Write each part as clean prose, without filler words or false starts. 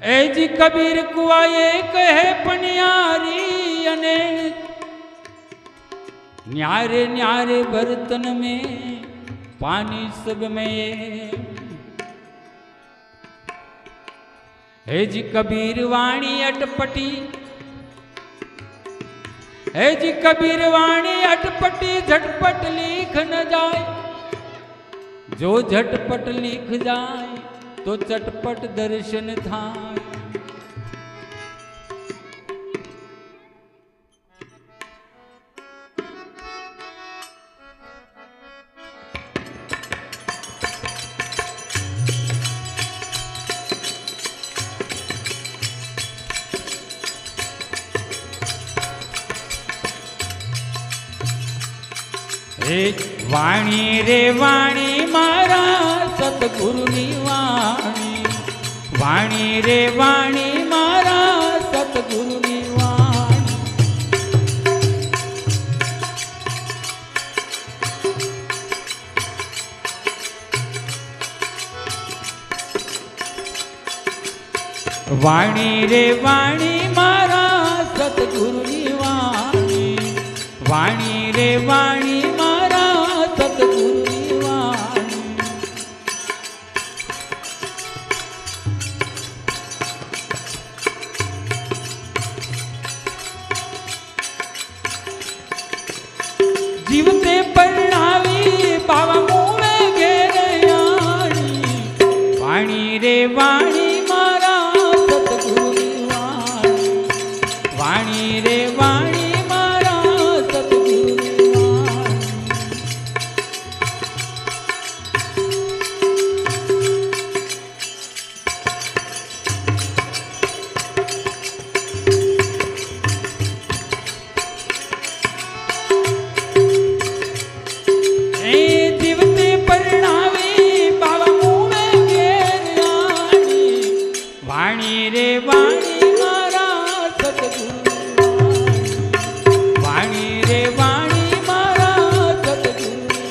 एजी कबीर कुआए कहे पनियारी अने न्यारे न्यारे बर्तन में पानी सब में। एजी कबीर वाणी अटपटी, एजी कबीर वाणी अटपटी झटपट लिख न जाए। जो झटपट लिख जाए तो चटपट दर्शन थाय। वाणी रे वाणी मारा सतगुरुनी वाणी। वाणी रे वाणी मारा सतगुरुनी वाणी। वाणी रे वाणी मारा सतगुरुनी वाणी। वाणी रे वाणी मारा सतगुरुनी वाणी। जीवते परणावी बाबा मुवे घेरयाणी। वाणी रे वाणी मारा सतगुरुनी वाणी। वाणी रे वाणी मारा सतगुरुनी वाणी। जीवते परणावी बाबा मुवे घेरयाणी। वाणी रे वाणी मारा सतगुरुनी वाणी। वाणी रे वाणी मारा सतगुरुनी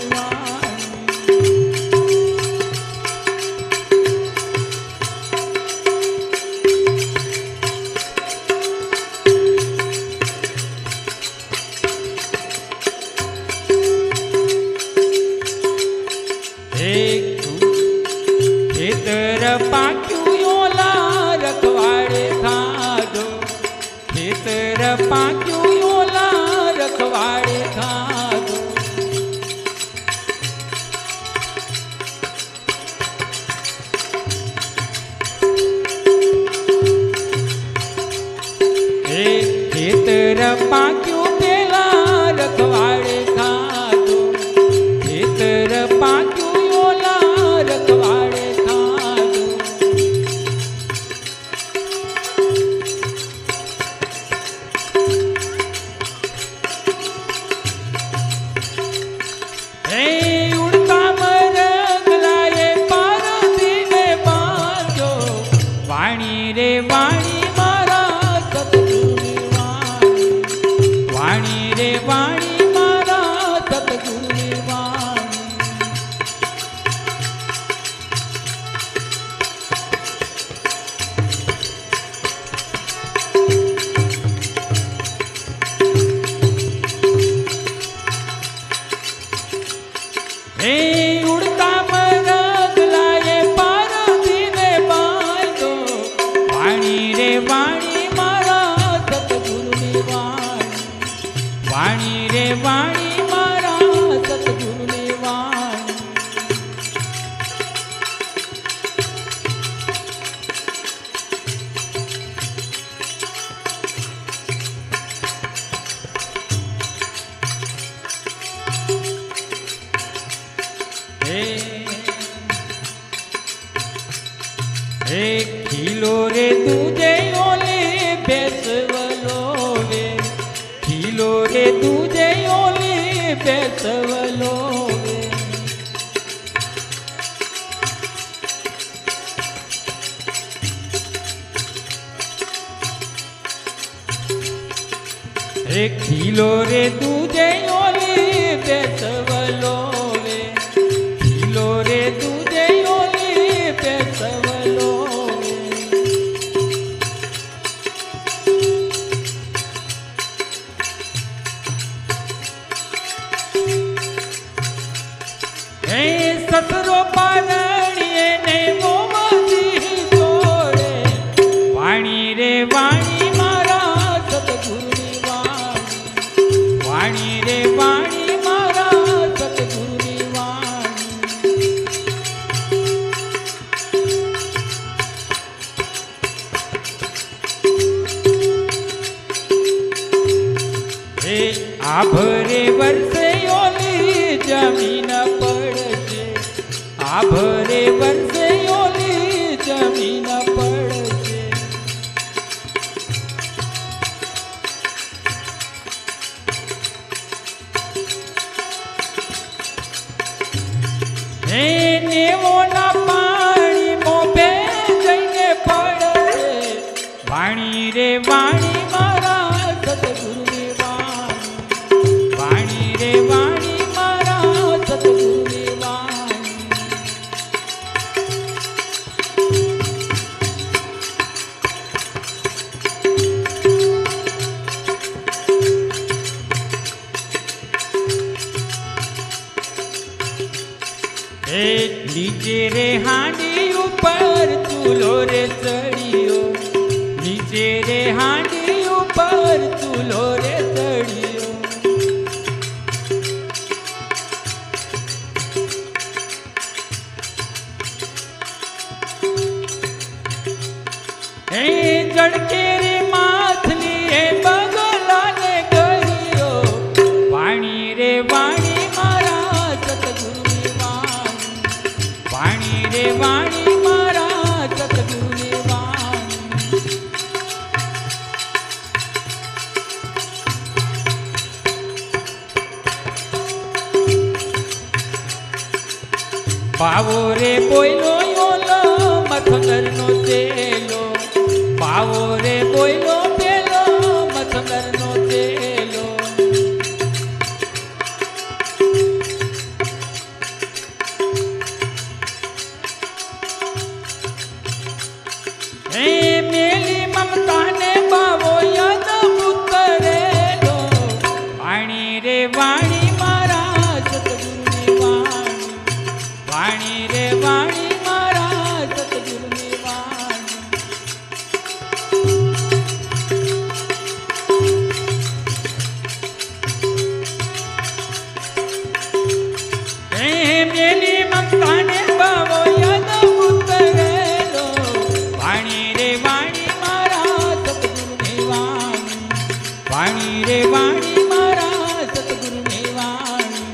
खेतर पाक्यू योला रखवाड़े खाधो। खेतर पाक्यू योला रखवाड़े खाधो। खेतर पाक्यू पेला रखवाड़े खाधो। खेतर पाक्यू योला रखवाड़े खाधो। उड़ता मरगलाए पार्वती ने बांधो। वाणी रे वाणी मारा सतगुरुनी वाणी। वाणी रे वाणी मारा सतगुरुनी वाणी। उड़ता मरगलाए पार्वती ने बांधो। वाणी रे वाणी मारा सतगुरुनी वाणी। वाणी रे वाणी मारा सतगुरुनी वाणी। खिलो रे दूजे ओले बेसवलो वे। खिलो रे दूजे ओले बेसवलो वे। खिलो रे दूजे ओले बेसवलो वे। खिलो रे दूजे ओले बेसवलो वे। વર્ષે ઓલી જમીન પડશે, આ ભરે વર્ષે ઓલી જમીન પડશે. હે નેવોના પાણીમાં બે જઈને પડશે, વાણી રે વાણી મારા સતગુરુની વાણી, વાણી રે વાણી મારા સતગુરુની વાણી. નીચે રે હાંડી ઉપર ચૂલો રે ચડ્યો, નીચે રે હાંડી ઉપર ચૂલો રે ચડ્યો. હે જડકે રે માથલી હે બગલાને ગયો, વાણી રે વાણી મારા સતગુરુની વાણી, વાણી રે વાણી મારા સતગુરુની વાણી. પાવો રે બોયલો ઓલો મથંગરનો ચેલો, પાવો રે બોયલો પેલો મથંગરનો ચેલો. હે મેલી મમતાને બાવો યાદ ઉતરેલો, વાણી રે વાણી મારા સતગુરુની વાણી, વાણી રે વાણી મારા સતગુરુની વાણી. હે મેલી મમતાને બાવો યાદ ઉતરેલો, વાણી રે વાણી મારા સતગુરુની વાણી, વાણી રે વાણી મારા સતગુરુની વાણી.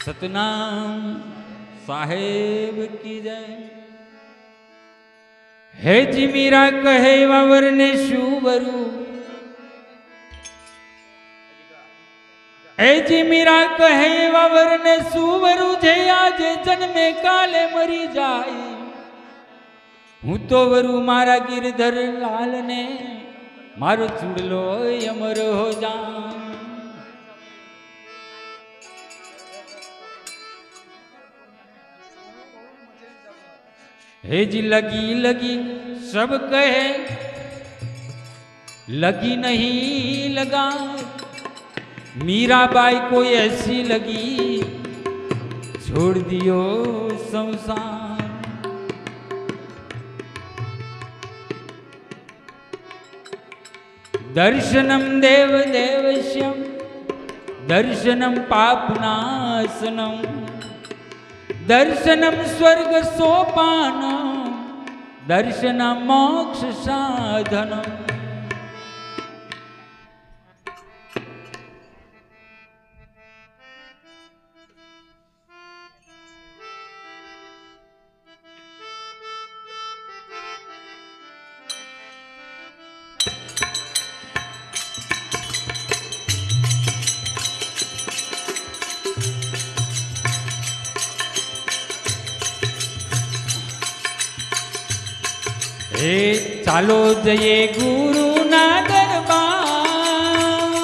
સતનામ સાહેબ કી જય. હે જી મીરા કહે વાવરને શું વરું, હે જી મીરા કહે વાવરને શું વરું, જે આજે જન્મે કાલે મરી જાય. હું તો વરું મારા ગિરધર લાલને, મારો ચૂડલો અમર હો જા. हे जी लगी लगी सब कहे, लगी नहीं लगा. मीराबाई को ऐसी लगी, छोड़ दियो संसार. दर्शनम देव देवश्यम, दर्शनम पापनाशनम, दर्शनम स्वर्ग सोपानम, दर्शनम मोक्ष साधनम. हे चालो जये गुरु ना दरबार,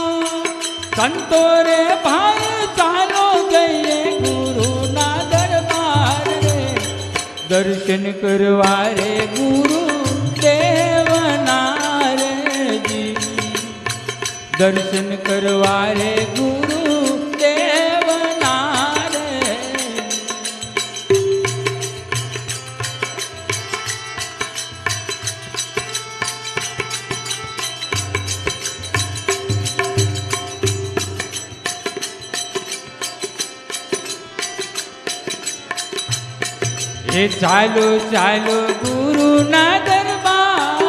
संतो रे भाई चालो जये गुरु ना दरबार रे. दर्शन करवा रे गुरु देवना रे जी, दर्शन करवा रे गुरु देवना रे. એ ચાલો ચાલો ગુરુના દરબાર,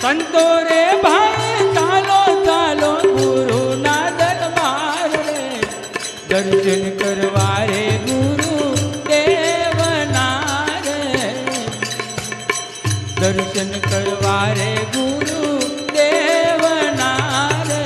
સંતો રે ભાઈ ચાલો ચાલો ગુરુના દરબાર રે, દર્શન કરવા રે ગુરુ દેવના રે, દર્શન કરવા રે ગુરુ દેવના રે.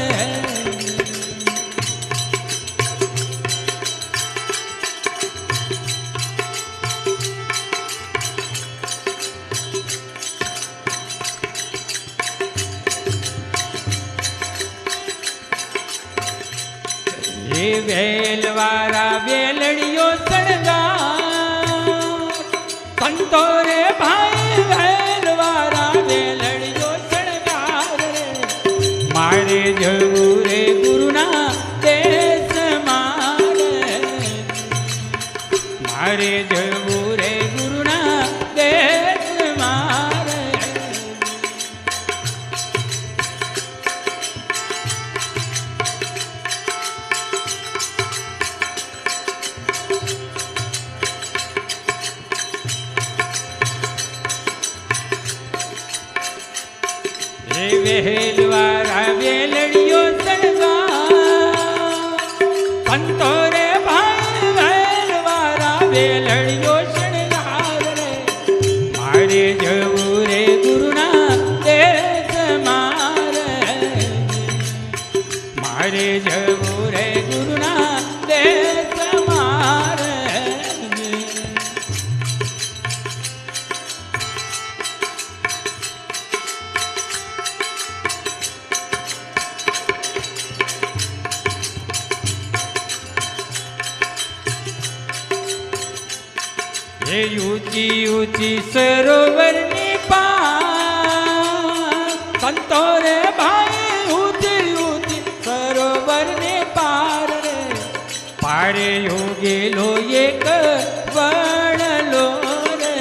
એ વેલવારા વેલડીઓ સણગાર, સંતો રે ભાઈ વેલવારા વેલડીઓ સણગાર રે, મારે જવું રે ગુરુના દેશમાં રે, મારે જવું રે ગુરુના દેશમાં રે. વેલવારા વેલડીઓ સણગાર, સંતો રે ભાઈ વેલવારા વેલડીઓ સણગાર રે, મારે જવું રે ગુરુના દેશમાં રે, મારે જવું રે ગુરુના દેશમાં રે. એ ઊંચી ઊંચી સરોવરની પાર, સંતો રે ભાઈ ઊંચી ઊંચી સરોવરની પાર રે, પારે યોગેલો એક વણલો રે,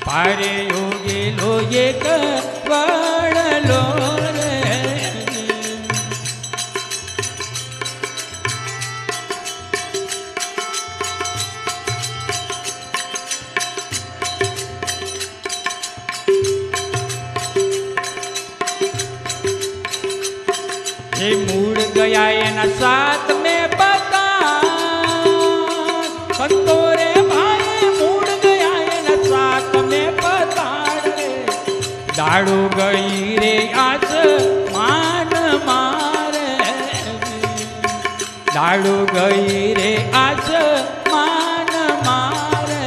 પારે યોગેલો એક વણલો રે. એ મૂળ ગયા એના સાત મેં પતાળ, સંતો રે ભાઈ મૂળ ગયા એના સાત મેં પતાળ રે, દાડો ગઈ રે આસ માન મારે, દાડો ગઈ રે આસ માન મારે.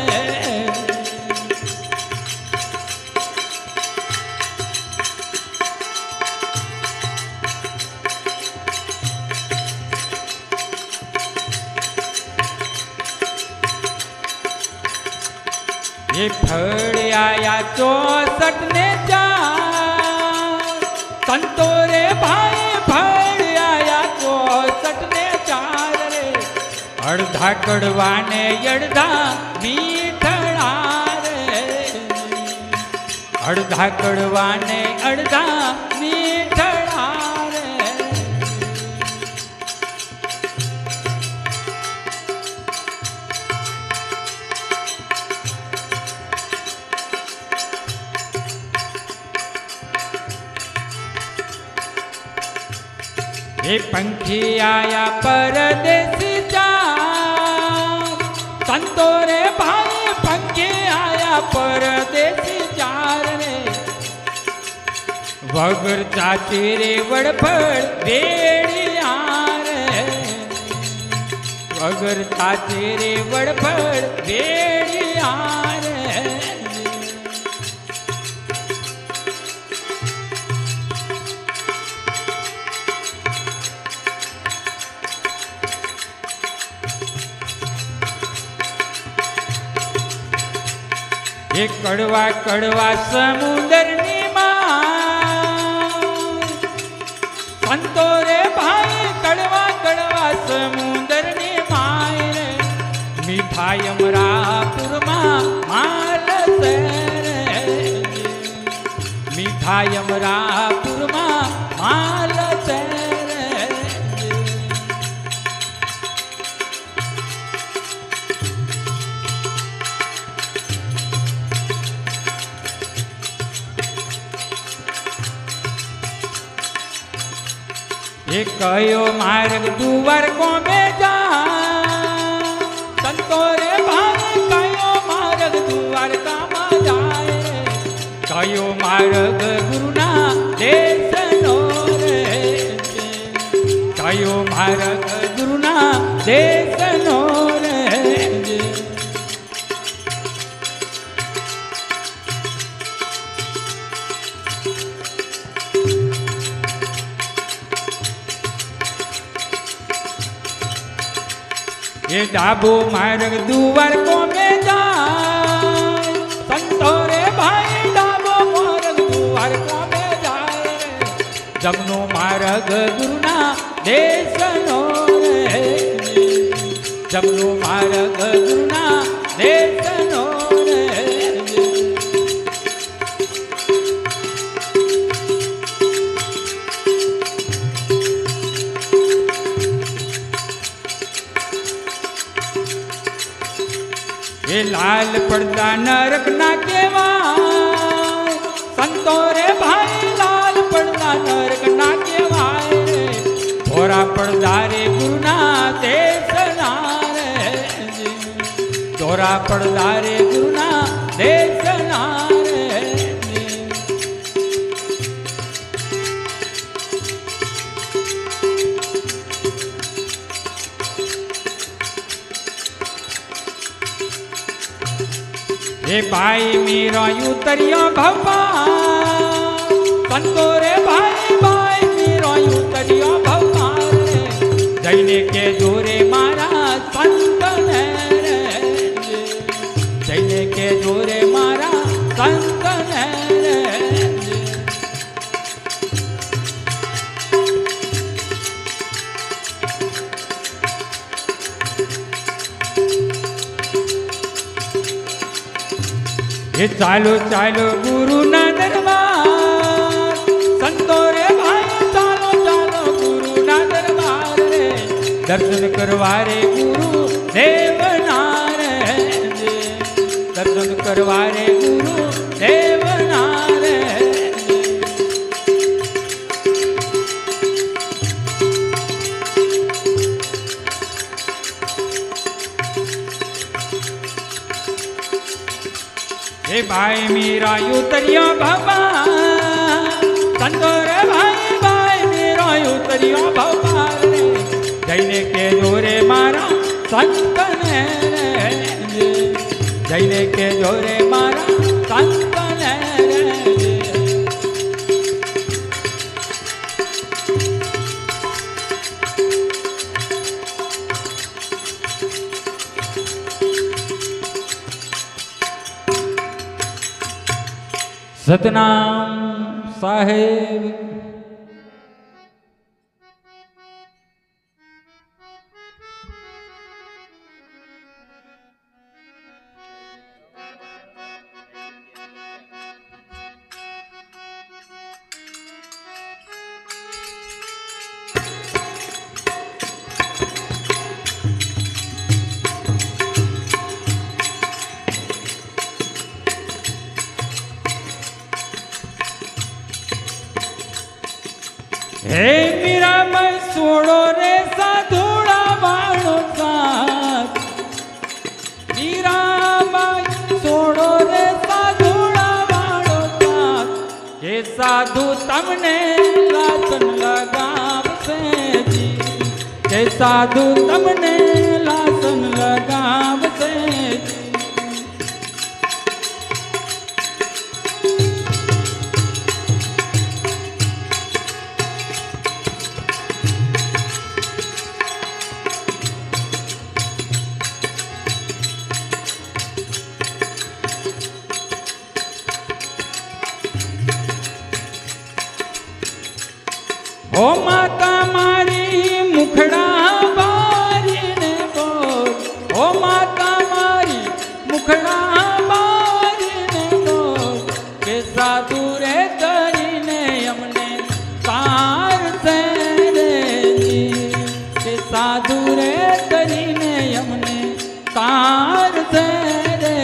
એ ફળ આયા 64 ને 4, સંતો રે ભાઈ ફળ આયા 64 ને 4 રે, અડધા કડવાને અડધા મીઠડા રે, અડધા કડવાને અડધા મીઠડા રે. એ પંખી આયા પરદેશી ચાર, સંતો રે ભાઈ પંખી આયા પરદેશી ચાર રે, વગર ચાચી રે વડફળ વેડિયા રે, વગર ચાચી રે વડફળ વેડિયા રે. એ કડવા કડવા સમુદ્રની માર, સંતો રે ભાઈ કડવા કડવા સમુદ્રની માય રે, મીઠાઈ અમરાપુરમાં માલ સે રે, મીઠાઈ અમરાપુરમાં માલ સે રે. એ કયો માર્ગ દુવાર કોમે જાય સંતો રે ભાઈ કયો માર્ગ દ્વારકામાં જાય કયો માર્ગ ગુરુના દેશનો રે કયો માર્ગ ગુરુના દેશનો રે ये डाबो मार्ग दुवर को में जाए संतो रे भाई डाबो मार्ग दुवर को में जाए जमनो मार्ग गुरुना देशनो रे जमनो मार्ग गुरुना देशनो रे ये लाल પડદા નરક ના કહેવાય સંતો રે ભાઈ લાલ પડદા નરક ના કહેવાય ધોરા પડદા રે ગુરુના દેશના રે ધોરા પડદા રે ગુરુના દેશના રે हे भाई मेरा उतरिया भगवान संतो रे भाई भाई मेरा उतरिया भगवान जैने के जोरे मारा संत ने रे जैने के जोरे मारा संत ने रे ये चालो चालो गुरु ना दरबार संतो रे भाई चालो चालो गुरु ना दरबार रे दर्शन करवा रे गुरु देवना रे दर्शन करवा रे गुरु देवना रे हे भाई मेरा उतरिया भगवान संतो रे भाई भाई मेरा उतरिया भगवान रे जैने के जोरे मारा संत ने रे जैने के जोरे मारा संत ने रे सतनाम साहेब हे मीरा मैं सोड़ो रे साधुड़ा वाणो साथ मीरा मैं सोड़ो रे साधुड़ा वाणो साथ ये साधु तमने लासन लगाव से जी ये साधु तमने लासन लगाव से जी ओ माता मारी मुखड़ा बारी ने बोल ओ माता मारी मुखड़ा बारी ने बोल के साधु रे तरीने हमने तार से रे जी के साधु रे तरीने हमने तार से रे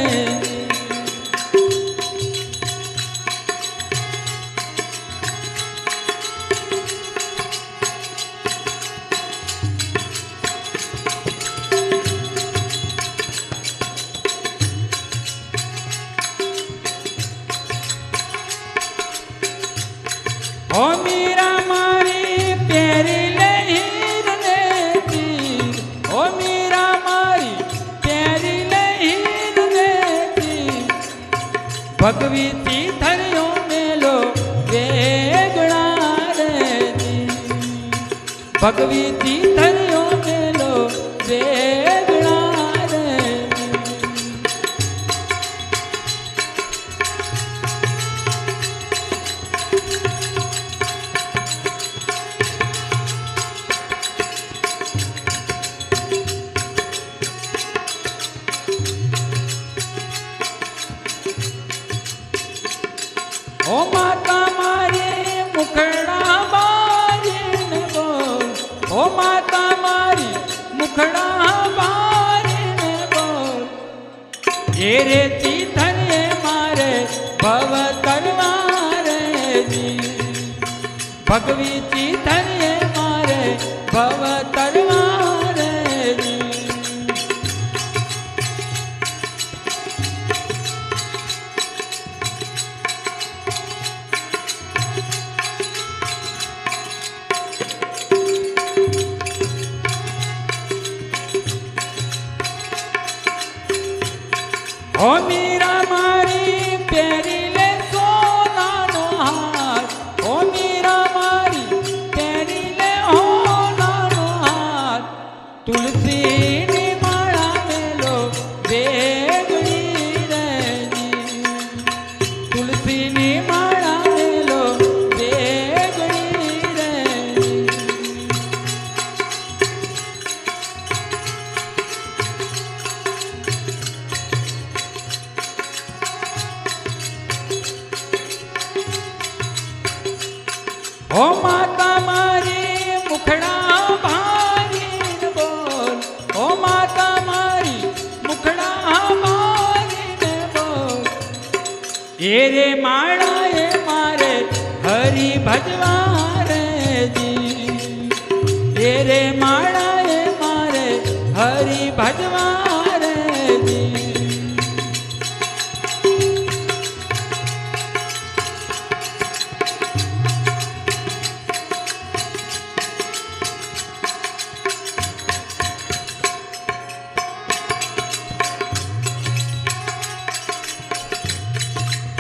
ભગવી તીથરિયો મેલો વેગણા રે ભગવી તીથરિયો મેલો વેગણા રે ઓ માતા મારી મુખડા બારીને બોલ ઓ માતા મારી મુખડા બારીને બોલ એ રે તીથરે મારે ભવ તરવારે ભગવી તીથરે મારે ભવ તરવારે ઓ મીરા મારી પહેરી લે સોનાનો હાર ઓ મીરા મારી પહેરી લે સોનાનો હાર તુલસીની માળા મેલો વેગણી રેજી તુલસીની માળા મેલો વેગણી રેજી ઓ માતા મારી મુખડા ભારીને બોલ ઓ માતા મારી મુખડા ભારીને બોલ એ રે માળા એ મારે હરી ભજવા રે જી એ રે માળા એ મારે હરી ભજવા રે જી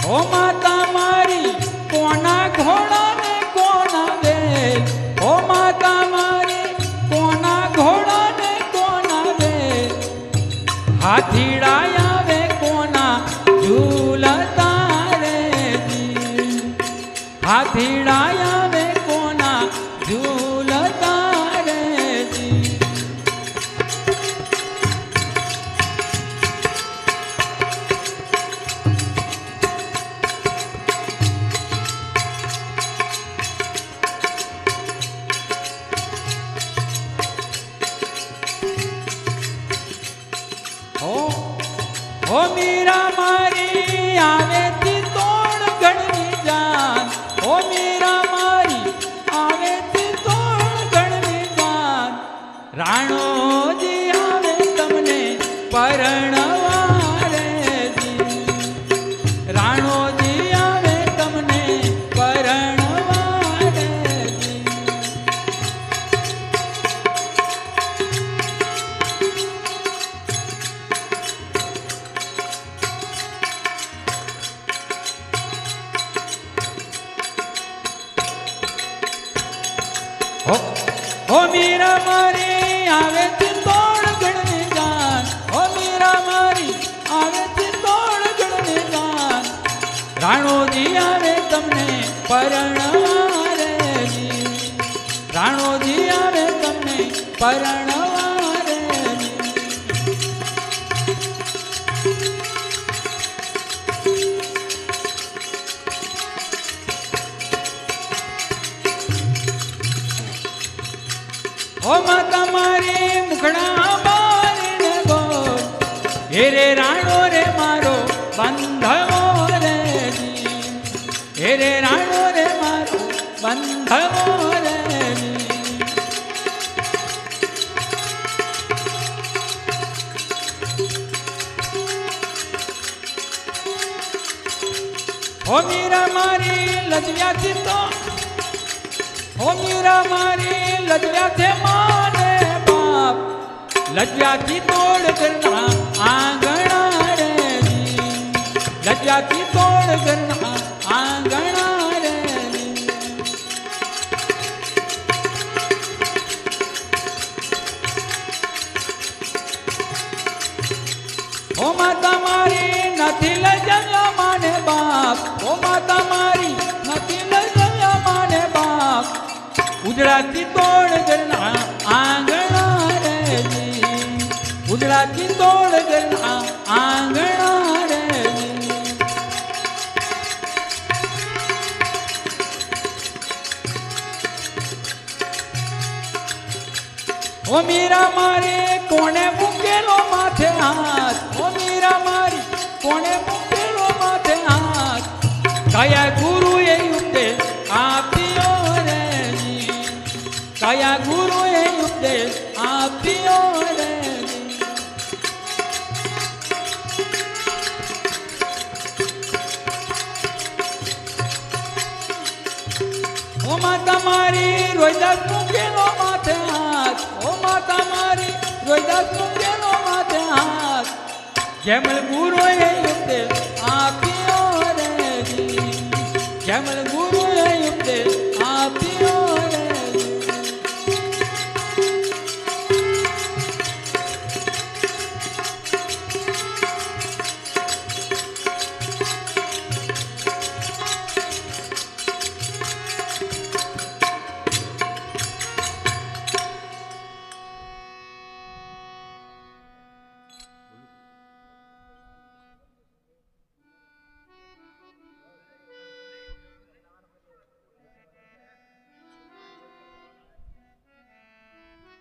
ઓ માતા મારી કોના ઘોડા ને કોના વેલ ઓ માતા મારી કોના ઘોડા ને કોના વેલ હાથીડા આવે કોના ઝૂલતા રે હાથીડા આવે કોના ઝૂલતા રે ઓ મીરા મારી આવે તી તોડ ગણની જાન ઓ મીરા મારી આવે તી તોડ ગણની જાન રાણોજી આવે તમને પરણવા રે રાણોજી આવે તમને પરણવા રે ઓ મીરા મારી આવે છે તોડ ગણને જાન ઓ મીરા મારી આવે છે તોડ ગણને જાન રાણોજી આવે તમને પરણવા રે રાણોજી આવે તમને પરણવા રે ઓ માતા મારી મુખડા બારીને બોલ હે રે રાણો રે મારો બંધવો રે હે રે રાણો રે મારો બંધવો રે ઓ મીરા મારી લજ્જાથી તો ઓ મીરા મારી લજ્જાથી માને બાપ લજ્જાથી તોડ કરના આંગણા રે લજ્જાથી તોડ ઘરના આંગણા રે ઓ માતા મારી નથી લજ્જા માને બાપ ઓ માતા મારી નથી લજ્જા માને બાપ ઉજળાથી તોડ ઘરના આંગણા રે ઉજળાથી તોડ ઘરના આંગણા રે ઓ મીરા મારી કોણે મૂકેલો માથે હાથ ઓ મીરા મારી કોણે મૂકેલો માથે હાથ કયા ગુરુએ ઉપદેશ આપ્યો રે કયા ગુરુએ ઉપદેશ આપ્યો રે ઓ માતા મારી રોજદાસ મૂકેલો માથે હાથ ઓ માતા મારી રોજદાસ મૂકેલો માથે હાથ જેમલ ગુરુએ ઉપદેશ આપ્યો